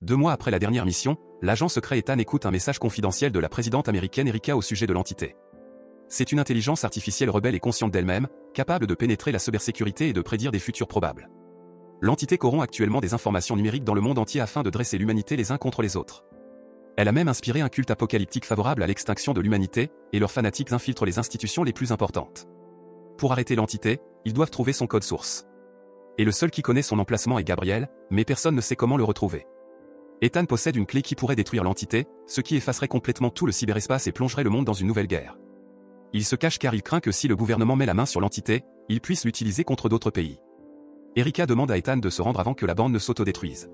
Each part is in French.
2 mois après la dernière mission, l'agent secret Ethan écoute un message confidentiel de la présidente américaine Erika au sujet de l'entité. C'est une intelligence artificielle rebelle et consciente d'elle-même, capable de pénétrer la cybersécurité et de prédire des futurs probables. L'entité corrompt actuellement des informations numériques dans le monde entier afin de dresser l'humanité les uns contre les autres. Elle a même inspiré un culte apocalyptique favorable à l'extinction de l'humanité, et leurs fanatiques infiltrent les institutions les plus importantes. Pour arrêter l'entité, ils doivent trouver son code source. Et le seul qui connaît son emplacement est Gabriel, mais personne ne sait comment le retrouver. Ethan possède une clé qui pourrait détruire l'entité, ce qui effacerait complètement tout le cyberespace et plongerait le monde dans une nouvelle guerre. Il se cache car il craint que si le gouvernement met la main sur l'entité, il puisse l'utiliser contre d'autres pays. Erika demande à Ethan de se rendre avant que la bande ne s'autodétruise.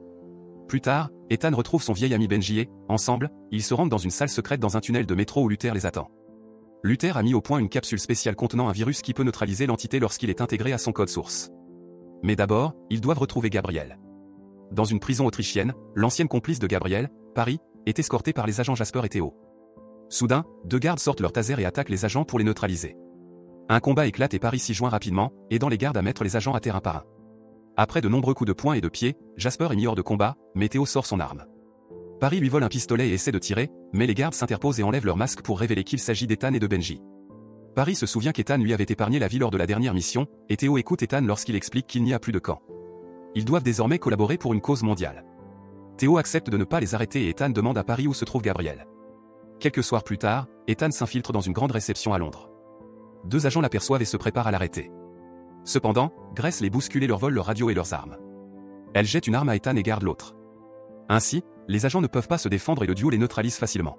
Plus tard, Ethan retrouve son vieil ami Benji et, ensemble, ils se rendent dans une salle secrète dans un tunnel de métro où Luther les attend. Luther a mis au point une capsule spéciale contenant un virus qui peut neutraliser l'entité lorsqu'il est intégré à son code source. Mais d'abord, ils doivent retrouver Gabriel. Dans une prison autrichienne, l'ancienne complice de Gabriel, Paris, est escortée par les agents Jasper et Theo. Soudain, 2 gardes sortent leur taser et attaquent les agents pour les neutraliser. Un combat éclate et Paris s'y joint rapidement, aidant les gardes à mettre les agents à terre un par un. Après de nombreux coups de poing et de pied, Jasper est mis hors de combat, mais Theo sort son arme. Paris lui vole un pistolet et essaie de tirer, mais les gardes s'interposent et enlèvent leur masque pour révéler qu'il s'agit d'Ethan et de Benji. Paris se souvient qu'Ethan lui avait épargné la vie lors de la dernière mission, et Theo écoute Ethan lorsqu'il explique qu'il n'y a plus de camp. Ils doivent désormais collaborer pour une cause mondiale. Theo accepte de ne pas les arrêter et Ethan demande à Paris où se trouve Gabriel. Quelques soirs plus tard, Ethan s'infiltre dans une grande réception à Londres. 2 agents l'aperçoivent et se préparent à l'arrêter. Cependant, Grace les bouscule et leur vole leur radio et leurs armes. Elle jette une arme à Ethan et garde l'autre. Ainsi, les agents ne peuvent pas se défendre et le duo les neutralise facilement.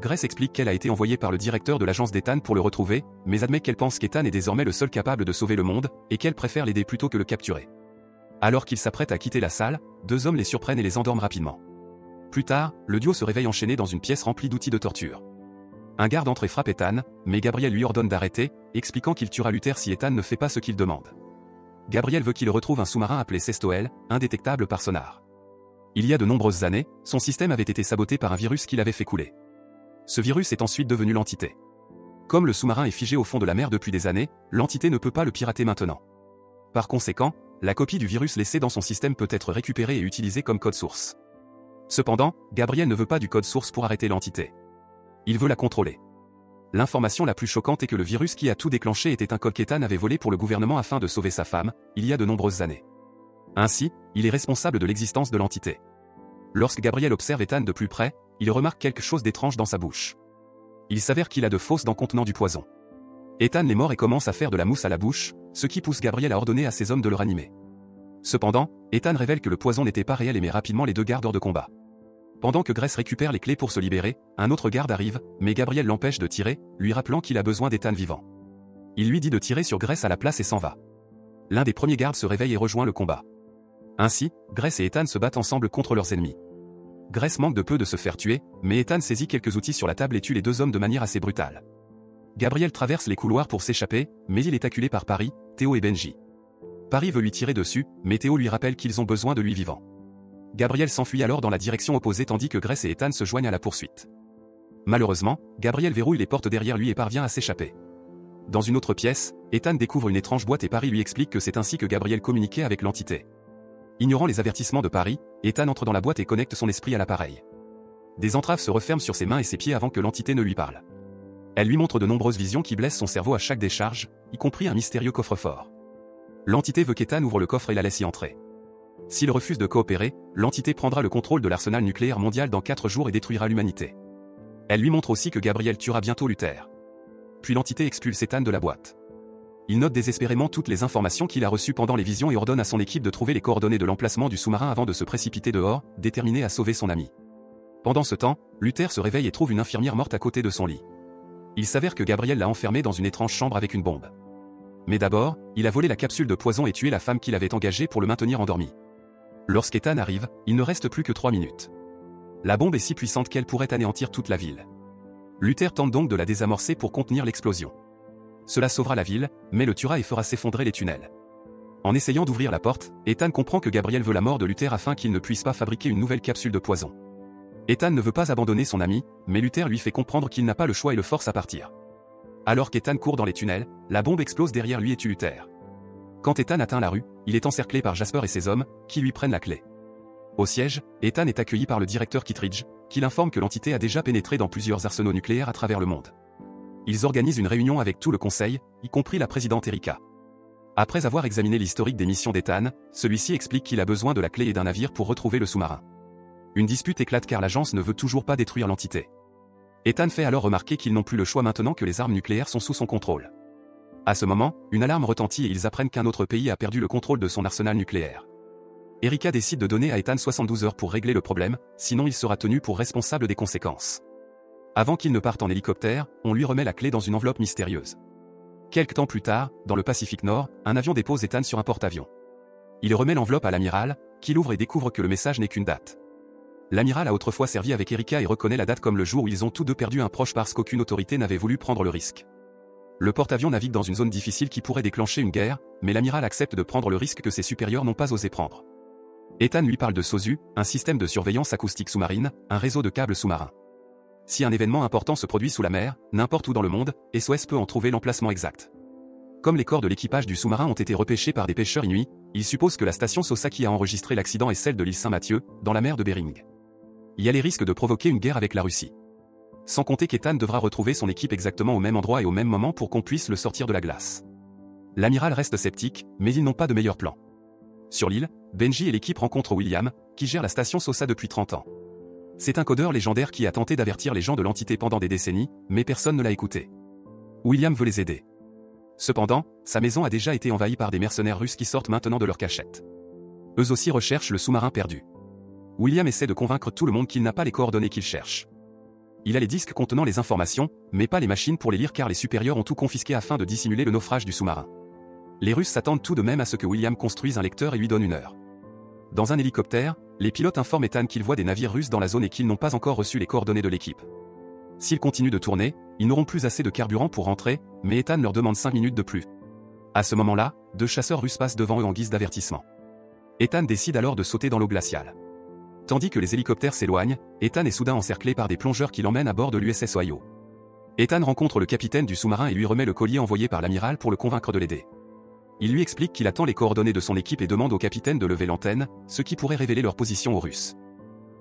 Grace explique qu'elle a été envoyée par le directeur de l'agence d'Ethan pour le retrouver, mais admet qu'elle pense qu'Ethan est désormais le seul capable de sauver le monde, et qu'elle préfère l'aider plutôt que le capturer. Alors qu'ils s'apprêtent à quitter la salle, 2 hommes les surprennent et les endorment rapidement. Plus tard, le duo se réveille enchaîné dans une pièce remplie d'outils de torture. Un garde entre et frappe Ethan, mais Gabriel lui ordonne d'arrêter, expliquant qu'il tuera Luther si Ethan ne fait pas ce qu'il demande. Gabriel veut qu'il retrouve un sous-marin appelé Sestoel, indétectable par sonar. Il y a de nombreuses années, son système avait été saboté par un virus qui l'avait fait couler. Ce virus est ensuite devenu l'entité. Comme le sous-marin est figé au fond de la mer depuis des années, l'entité ne peut pas le pirater maintenant. Par conséquent, la copie du virus laissée dans son système peut être récupérée et utilisée comme code source. Cependant, Gabriel ne veut pas du code source pour arrêter l'entité. Il veut la contrôler. L'information la plus choquante est que le virus qui a tout déclenché était un code qu'Ethan avait volé pour le gouvernement afin de sauver sa femme, il y a de nombreuses années. Ainsi, il est responsable de l'existence de l'entité. Lorsque Gabriel observe Ethan de plus près, il remarque quelque chose d'étrange dans sa bouche. Il s'avère qu'il a de fausses dents contenant du poison. Ethan les mord et commence à faire de la mousse à la bouche, ce qui pousse Gabriel à ordonner à ses hommes de le ranimer. Cependant, Ethan révèle que le poison n'était pas réel et met rapidement les 2 gardes hors de combat. Pendant que Grace récupère les clés pour se libérer, un autre garde arrive, mais Gabriel l'empêche de tirer, lui rappelant qu'il a besoin d'Ethan vivant. Il lui dit de tirer sur Grace à la place et s'en va. L'un des premiers gardes se réveille et rejoint le combat. Ainsi, Grace et Ethan se battent ensemble contre leurs ennemis. Grace manque de peu de se faire tuer, mais Ethan saisit quelques outils sur la table et tue les 2 hommes de manière assez brutale. Gabriel traverse les couloirs pour s'échapper, mais il est acculé par Paris, Theo et Benji. Paris veut lui tirer dessus, mais Theo lui rappelle qu'ils ont besoin de lui vivant. Gabriel s'enfuit alors dans la direction opposée tandis que Grace et Ethan se joignent à la poursuite. Malheureusement, Gabriel verrouille les portes derrière lui et parvient à s'échapper. Dans une autre pièce, Ethan découvre une étrange boîte et Paris lui explique que c'est ainsi que Gabriel communiquait avec l'entité. Ignorant les avertissements de Paris, Ethan entre dans la boîte et connecte son esprit à l'appareil. Des entraves se referment sur ses mains et ses pieds avant que l'entité ne lui parle. Elle lui montre de nombreuses visions qui blessent son cerveau à chaque décharge, y compris un mystérieux coffre-fort. L'entité veut qu'Ethan ouvre le coffre et la laisse y entrer. S'il refuse de coopérer, l'entité prendra le contrôle de l'arsenal nucléaire mondial dans 4 jours et détruira l'humanité. Elle lui montre aussi que Gabriel tuera bientôt Luther. Puis l'entité expulse Ethan de la boîte. Il note désespérément toutes les informations qu'il a reçues pendant les visions et ordonne à son équipe de trouver les coordonnées de l'emplacement du sous-marin avant de se précipiter dehors, déterminé à sauver son ami. Pendant ce temps, Luther se réveille et trouve une infirmière morte à côté de son lit. Il s'avère que Gabriel l'a enfermé dans une étrange chambre avec une bombe. Mais d'abord, il a volé la capsule de poison et tué la femme qu'il avait engagée pour le maintenir endormi. Lorsqu'Ethan arrive, il ne reste plus que 3 minutes. La bombe est si puissante qu'elle pourrait anéantir toute la ville. Luther tente donc de la désamorcer pour contenir l'explosion. Cela sauvera la ville, mais le tuera et fera s'effondrer les tunnels. En essayant d'ouvrir la porte, Ethan comprend que Gabriel veut la mort de Luther afin qu'il ne puisse pas fabriquer une nouvelle capsule de poison. Ethan ne veut pas abandonner son ami, mais Luther lui fait comprendre qu'il n'a pas le choix et le force à partir. Alors qu'Ethan court dans les tunnels, la bombe explose derrière lui et tue Luther. Quand Ethan atteint la rue, il est encerclé par Jasper et ses hommes, qui lui prennent la clé. Au siège, Ethan est accueilli par le directeur Kittredge, qui l'informe que l'entité a déjà pénétré dans plusieurs arsenaux nucléaires à travers le monde. Ils organisent une réunion avec tout le conseil, y compris la présidente Erika. Après avoir examiné l'historique des missions d'Ethan, celui-ci explique qu'il a besoin de la clé et d'un navire pour retrouver le sous-marin. Une dispute éclate car l'agence ne veut toujours pas détruire l'entité. Ethan fait alors remarquer qu'ils n'ont plus le choix maintenant que les armes nucléaires sont sous son contrôle. À ce moment, une alarme retentit et ils apprennent qu'un autre pays a perdu le contrôle de son arsenal nucléaire. Erika décide de donner à Ethan 72 heures pour régler le problème, sinon il sera tenu pour responsable des conséquences. Avant qu'il ne parte en hélicoptère, on lui remet la clé dans une enveloppe mystérieuse. Quelque temps plus tard, dans le Pacifique Nord, un avion dépose Ethan sur un porte-avions. Il remet l'enveloppe à l'amiral, qui l'ouvre et découvre que le message n'est qu'une date. L'amiral a autrefois servi avec Erika et reconnaît la date comme le jour où ils ont tous deux perdu un proche parce qu'aucune autorité n'avait voulu prendre le risque. Le porte-avions navigue dans une zone difficile qui pourrait déclencher une guerre, mais l'amiral accepte de prendre le risque que ses supérieurs n'ont pas osé prendre. Ethan lui parle de SOSU, un système de surveillance acoustique sous-marine, un réseau de câbles sous-marins. Si un événement important se produit sous la mer, n'importe où dans le monde, SOS peut en trouver l'emplacement exact. Comme les corps de l'équipage du sous-marin ont été repêchés par des pêcheurs inuits, il suppose que la station SOSA qui a enregistré l'accident est celle de l'île Saint-Mathieu, dans la mer de Bering. Il y a les risques de provoquer une guerre avec la Russie. Sans compter qu'Ethan devra retrouver son équipe exactement au même endroit et au même moment pour qu'on puisse le sortir de la glace. L'amiral reste sceptique, mais ils n'ont pas de meilleur plan. Sur l'île, Benji et l'équipe rencontrent William, qui gère la station SOSA depuis 30 ans. C'est un codeur légendaire qui a tenté d'avertir les gens de l'entité pendant des décennies, mais personne ne l'a écouté. William veut les aider. Cependant, sa maison a déjà été envahie par des mercenaires russes qui sortent maintenant de leur cachette. Eux aussi recherchent le sous-marin perdu. William essaie de convaincre tout le monde qu'il n'a pas les coordonnées qu'il cherche. Il a les disques contenant les informations, mais pas les machines pour les lire car les supérieurs ont tout confisqué afin de dissimuler le naufrage du sous-marin. Les Russes s'attendent tout de même à ce que William construise un lecteur et lui donne une heure. Dans un hélicoptère, les pilotes informent Ethan qu'ils voient des navires russes dans la zone et qu'ils n'ont pas encore reçu les coordonnées de l'équipe. S'ils continuent de tourner, ils n'auront plus assez de carburant pour rentrer, mais Ethan leur demande 5 minutes de plus. À ce moment-là, 2 chasseurs russes passent devant eux en guise d'avertissement. Ethan décide alors de sauter dans l'eau glaciale. Tandis que les hélicoptères s'éloignent, Ethan est soudain encerclé par des plongeurs qui l'emmènent à bord de l'USS Ohio. Ethan rencontre le capitaine du sous-marin et lui remet le collier envoyé par l'amiral pour le convaincre de l'aider. Il lui explique qu'il attend les coordonnées de son équipe et demande au capitaine de lever l'antenne, ce qui pourrait révéler leur position aux Russes.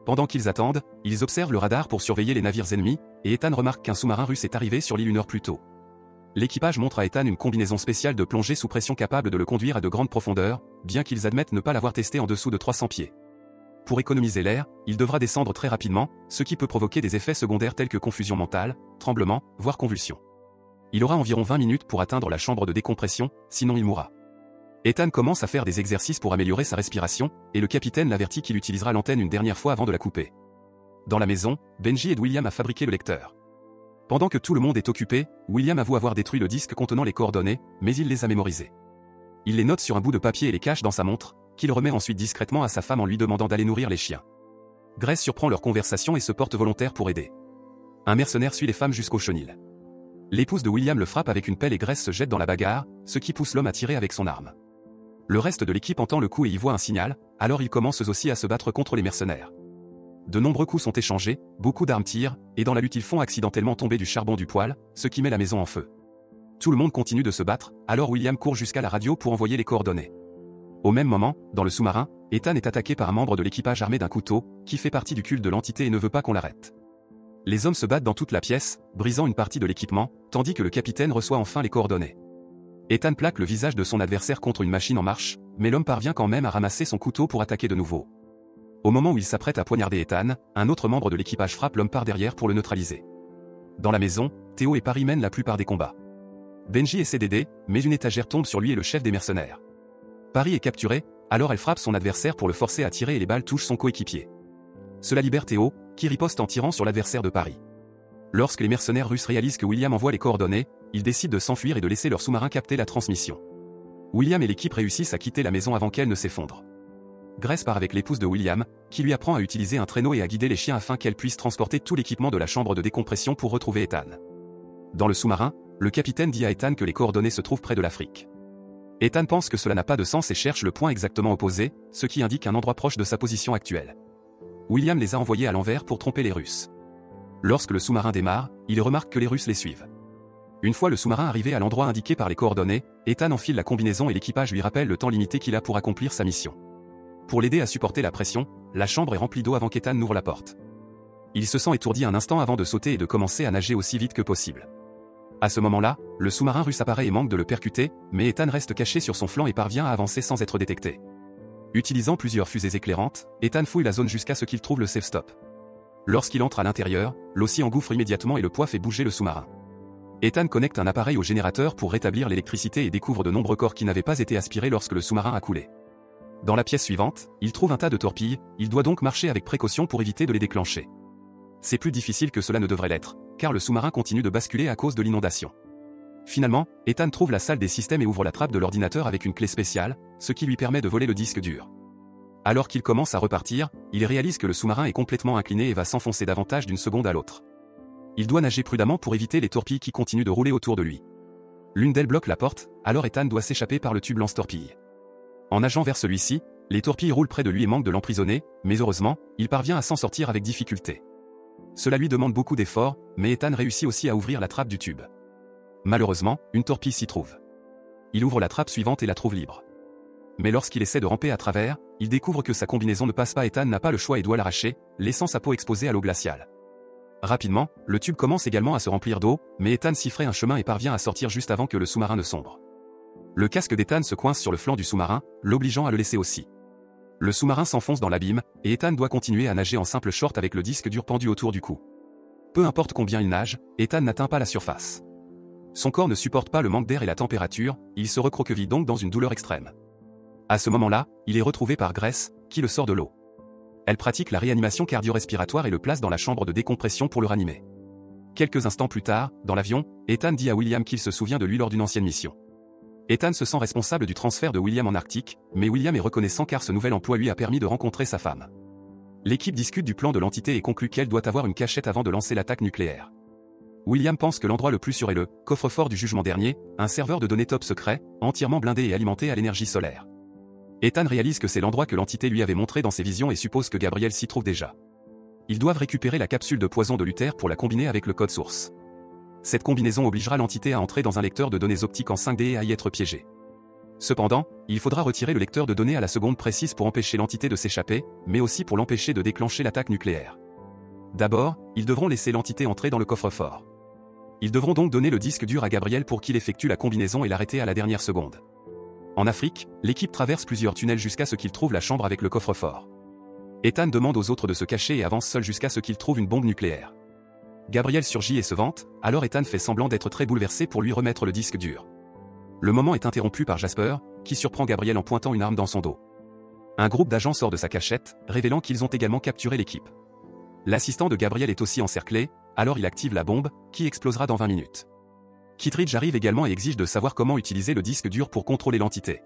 Pendant qu'ils attendent, ils observent le radar pour surveiller les navires ennemis, et Ethan remarque qu'un sous-marin russe est arrivé sur l'île une heure plus tôt. L'équipage montre à Ethan une combinaison spéciale de plongée sous pression capable de le conduire à de grandes profondeurs, bien qu'ils admettent ne pas l'avoir testé en dessous de 300 pieds. Pour économiser l'air, il devra descendre très rapidement, ce qui peut provoquer des effets secondaires tels que confusion mentale, tremblement, voire convulsion. Il aura environ 20 minutes pour atteindre la chambre de décompression, sinon il mourra. Ethan commence à faire des exercices pour améliorer sa respiration, et le capitaine l'avertit qu'il utilisera l'antenne une dernière fois avant de la couper. Dans la maison, Benji aide William à fabriquer le lecteur. Pendant que tout le monde est occupé, William avoue avoir détruit le disque contenant les coordonnées, mais il les a mémorisées. Il les note sur un bout de papier et les cache dans sa montre, qu'il remet ensuite discrètement à sa femme en lui demandant d'aller nourrir les chiens. Grace surprend leur conversation et se porte volontaire pour aider. Un mercenaire suit les femmes jusqu'au chenil. L'épouse de William le frappe avec une pelle et Grace se jette dans la bagarre, ce qui pousse l'homme à tirer avec son arme. Le reste de l'équipe entend le coup et y voit un signal, alors ils commencent aussi à se battre contre les mercenaires. De nombreux coups sont échangés, beaucoup d'armes tirent, et dans la lutte ils font accidentellement tomber du charbon du poêle, ce qui met la maison en feu. Tout le monde continue de se battre, alors William court jusqu'à la radio pour envoyer les coordonnées. Au même moment, dans le sous-marin, Ethan est attaqué par un membre de l'équipage armé d'un couteau, qui fait partie du culte de l'entité et ne veut pas qu'on l'arrête. Les hommes se battent dans toute la pièce, brisant une partie de l'équipement, tandis que le capitaine reçoit enfin les coordonnées. Ethan plaque le visage de son adversaire contre une machine en marche, mais l'homme parvient quand même à ramasser son couteau pour attaquer de nouveau. Au moment où il s'apprête à poignarder Ethan, un autre membre de l'équipage frappe l'homme par derrière pour le neutraliser. Dans la maison, Theo et Paris mènent la plupart des combats. Benji essaie d'aider, mais une étagère tombe sur lui et le chef des mercenaires. Paris est capturé, alors elle frappe son adversaire pour le forcer à tirer et les balles touchent son coéquipier. Cela libère Theo, qui riposte en tirant sur l'adversaire de Paris. Lorsque les mercenaires russes réalisent que William envoie les coordonnées, ils décident de s'enfuir et de laisser leur sous-marin capter la transmission. William et l'équipe réussissent à quitter la maison avant qu'elle ne s'effondre. Grace part avec l'épouse de William, qui lui apprend à utiliser un traîneau et à guider les chiens afin qu'elle puisse transporter tout l'équipement de la chambre de décompression pour retrouver Ethan. Dans le sous-marin, le capitaine dit à Ethan que les coordonnées se trouvent près de l'Afrique. Ethan pense que cela n'a pas de sens et cherche le point exactement opposé, ce qui indique un endroit proche de sa position actuelle. William les a envoyés à l'envers pour tromper les Russes. Lorsque le sous-marin démarre, il remarque que les Russes les suivent. Une fois le sous-marin arrivé à l'endroit indiqué par les coordonnées, Ethan enfile la combinaison et l'équipage lui rappelle le temps limité qu'il a pour accomplir sa mission. Pour l'aider à supporter la pression, la chambre est remplie d'eau avant qu'Ethan n'ouvre la porte. Il se sent étourdi un instant avant de sauter et de commencer à nager aussi vite que possible. À ce moment-là, le sous-marin russe apparaît et manque de le percuter, mais Ethan reste caché sur son flanc et parvient à avancer sans être détecté. Utilisant plusieurs fusées éclairantes, Ethan fouille la zone jusqu'à ce qu'il trouve le safe stop. Lorsqu'il entre à l'intérieur, l'eau s'y engouffre immédiatement et le poids fait bouger le sous-marin. Ethan connecte un appareil au générateur pour rétablir l'électricité et découvre de nombreux corps qui n'avaient pas été aspirés lorsque le sous-marin a coulé. Dans la pièce suivante, il trouve un tas de torpilles, il doit donc marcher avec précaution pour éviter de les déclencher. C'est plus difficile que cela ne devrait l'être, car le sous-marin continue de basculer à cause de l'inondation. Finalement, Ethan trouve la salle des systèmes et ouvre la trappe de l'ordinateur avec une clé spéciale, ce qui lui permet de voler le disque dur. Alors qu'il commence à repartir, il réalise que le sous-marin est complètement incliné et va s'enfoncer davantage d'une seconde à l'autre. Il doit nager prudemment pour éviter les torpilles qui continuent de rouler autour de lui. L'une d'elles bloque la porte, alors Ethan doit s'échapper par le tube lance-torpille. En nageant vers celui-ci, les torpilles roulent près de lui et manquent de l'emprisonner, mais heureusement, il parvient à s'en sortir avec difficulté. Cela lui demande beaucoup d'efforts, mais Ethan réussit aussi à ouvrir la trappe du tube. Malheureusement, une torpille s'y trouve. Il ouvre la trappe suivante et la trouve libre. Mais lorsqu'il essaie de ramper à travers, il découvre que sa combinaison ne passe pas. Ethan n'a pas le choix et doit l'arracher, laissant sa peau exposée à l'eau glaciale. Rapidement, le tube commence également à se remplir d'eau, mais Ethan s'y fraye un chemin et parvient à sortir juste avant que le sous-marin ne sombre. Le casque d'Ethan se coince sur le flanc du sous-marin, l'obligeant à le laisser aussi. Le sous-marin s'enfonce dans l'abîme, et Ethan doit continuer à nager en simple short avec le disque dur pendu autour du cou. Peu importe combien il nage, Ethan n'atteint pas la surface. Son corps ne supporte pas le manque d'air et la température, il se recroqueville donc dans une douleur extrême. À ce moment-là, il est retrouvé par Grace, qui le sort de l'eau. Elle pratique la réanimation cardio-respiratoire et le place dans la chambre de décompression pour le ranimer. Quelques instants plus tard, dans l'avion, Ethan dit à William qu'il se souvient de lui lors d'une ancienne mission. Ethan se sent responsable du transfert de William en Arctique, mais William est reconnaissant car ce nouvel emploi lui a permis de rencontrer sa femme. L'équipe discute du plan de l'entité et conclut qu'elle doit avoir une cachette avant de lancer l'attaque nucléaire. William pense que l'endroit le plus sûr est le coffre-fort du jugement dernier, un serveur de données top secret, entièrement blindé et alimenté à l'énergie solaire. Ethan réalise que c'est l'endroit que l'entité lui avait montré dans ses visions et suppose que Gabriel s'y trouve déjà. Ils doivent récupérer la capsule de poison de Luther pour la combiner avec le code source. Cette combinaison obligera l'entité à entrer dans un lecteur de données optiques en 5D et à y être piégée. Cependant, il faudra retirer le lecteur de données à la seconde précise pour empêcher l'entité de s'échapper, mais aussi pour l'empêcher de déclencher l'attaque nucléaire. D'abord, ils devront laisser l'entité entrer dans le coffre-fort. Ils devront donc donner le disque dur à Gabriel pour qu'il effectue la combinaison et l'arrêter à la dernière seconde. En Afrique, l'équipe traverse plusieurs tunnels jusqu'à ce qu'il trouve la chambre avec le coffre-fort. Ethan demande aux autres de se cacher et avance seul jusqu'à ce qu'il trouve une bombe nucléaire. Gabriel surgit et se vante, alors Ethan fait semblant d'être très bouleversé pour lui remettre le disque dur. Le moment est interrompu par Jasper, qui surprend Gabriel en pointant une arme dans son dos. Un groupe d'agents sort de sa cachette, révélant qu'ils ont également capturé l'équipe. L'assistant de Gabriel est aussi encerclé, alors il active la bombe, qui explosera dans 20 minutes. Kittredge arrive également et exige de savoir comment utiliser le disque dur pour contrôler l'entité.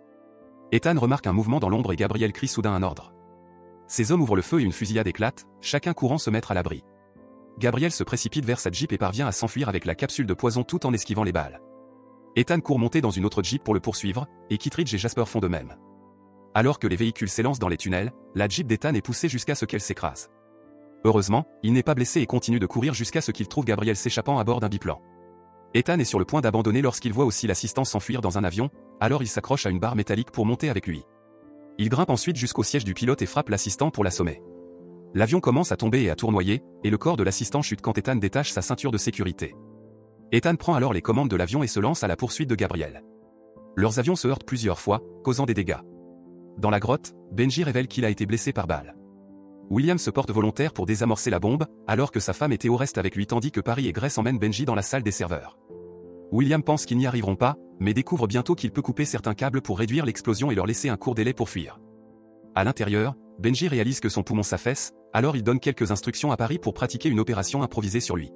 Ethan remarque un mouvement dans l'ombre et Gabriel crie soudain un ordre. Ses hommes ouvrent le feu et une fusillade éclate, chacun courant se mettre à l'abri. Gabriel se précipite vers sa Jeep et parvient à s'enfuir avec la capsule de poison tout en esquivant les balles. Ethan court monter dans une autre Jeep pour le poursuivre, et Kittredge et Jasper font de même. Alors que les véhicules s'élancent dans les tunnels, la Jeep d'Ethan est poussée jusqu'à ce qu'elle s'écrase. Heureusement, il n'est pas blessé et continue de courir jusqu'à ce qu'il trouve Gabriel s'échappant à bord d'un biplan. Ethan est sur le point d'abandonner lorsqu'il voit aussi l'assistant s'enfuir dans un avion, alors il s'accroche à une barre métallique pour monter avec lui. Il grimpe ensuite jusqu'au siège du pilote et frappe l'assistant pour l'assommer. L'avion commence à tomber et à tournoyer, et le corps de l'assistant chute quand Ethan détache sa ceinture de sécurité. Ethan prend alors les commandes de l'avion et se lance à la poursuite de Gabriel. Leurs avions se heurtent plusieurs fois, causant des dégâts. Dans la grotte, Benji révèle qu'il a été blessé par balle. William se porte volontaire pour désamorcer la bombe, alors que sa femme et Theo restent avec lui tandis que Paris et Grace emmènent Benji dans la salle des serveurs. William pense qu'ils n'y arriveront pas, mais découvre bientôt qu'il peut couper certains câbles pour réduire l'explosion et leur laisser un court délai pour fuir. À l'intérieur, Benji réalise que son poumon s'affaisse, alors il donne quelques instructions à Paris pour pratiquer une opération improvisée sur lui.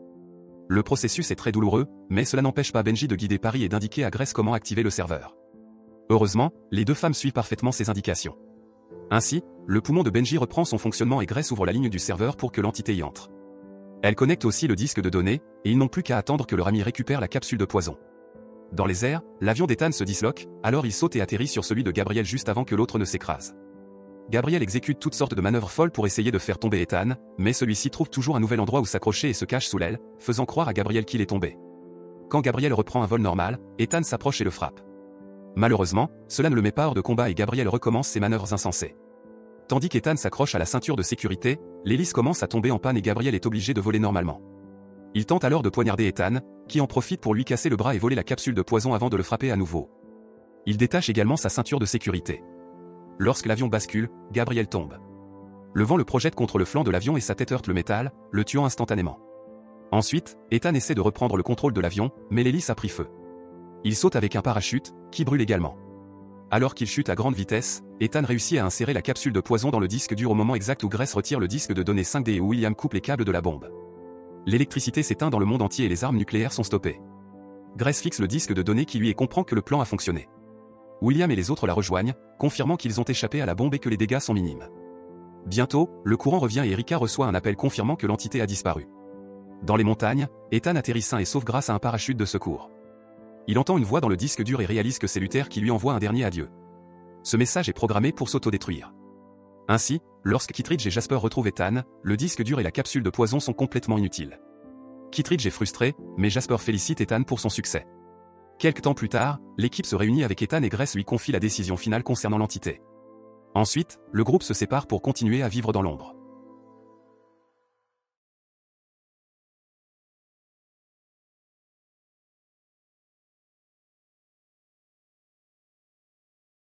Le processus est très douloureux, mais cela n'empêche pas Benji de guider Paris et d'indiquer à Grace comment activer le serveur. Heureusement, les deux femmes suivent parfaitement ces indications. Ainsi, le poumon de Benji reprend son fonctionnement et Grace ouvre la ligne du serveur pour que l'entité y entre. Elle connecte aussi le disque de données, et ils n'ont plus qu'à attendre que leur ami récupère la capsule de poison. Dans les airs, l'avion d'Ethan se disloque, alors il saute et atterrit sur celui de Gabriel juste avant que l'autre ne s'écrase. Gabriel exécute toutes sortes de manœuvres folles pour essayer de faire tomber Ethan, mais celui-ci trouve toujours un nouvel endroit où s'accrocher et se cache sous l'aile, faisant croire à Gabriel qu'il est tombé. Quand Gabriel reprend un vol normal, Ethan s'approche et le frappe. Malheureusement, cela ne le met pas hors de combat et Gabriel recommence ses manœuvres insensées. Tandis qu'Ethan s'accroche à la ceinture de sécurité, l'hélice commence à tomber en panne et Gabriel est obligé de voler normalement. Il tente alors de poignarder Ethan, qui en profite pour lui casser le bras et voler la capsule de poison avant de le frapper à nouveau. Il détache également sa ceinture de sécurité. Lorsque l'avion bascule, Gabriel tombe. Le vent le projette contre le flanc de l'avion et sa tête heurte le métal, le tuant instantanément. Ensuite, Ethan essaie de reprendre le contrôle de l'avion, mais l'hélice a pris feu. Il saute avec un parachute, qui brûle également. Alors qu'il chute à grande vitesse, Ethan réussit à insérer la capsule de poison dans le disque dur au moment exact où Grace retire le disque de données 5D et où William coupe les câbles de la bombe. L'électricité s'éteint dans le monde entier et les armes nucléaires sont stoppées. Grace fixe le disque de données qui lui et comprend que le plan a fonctionné. William et les autres la rejoignent, confirmant qu'ils ont échappé à la bombe et que les dégâts sont minimes. Bientôt, le courant revient et Erika reçoit un appel confirmant que l'entité a disparu. Dans les montagnes, Ethan atterrit sain et sauf grâce à un parachute de secours. Il entend une voix dans le disque dur et réalise que c'est Luther qui lui envoie un dernier adieu. Ce message est programmé pour s'autodétruire. Ainsi, lorsque Kittredge et Jasper retrouvent Ethan, le disque dur et la capsule de poison sont complètement inutiles. Kittredge est frustré, mais Jasper félicite Ethan pour son succès. Quelque temps plus tard, l'équipe se réunit avec Ethan et Grace lui confie la décision finale concernant l'entité. Ensuite, le groupe se sépare pour continuer à vivre dans l'ombre.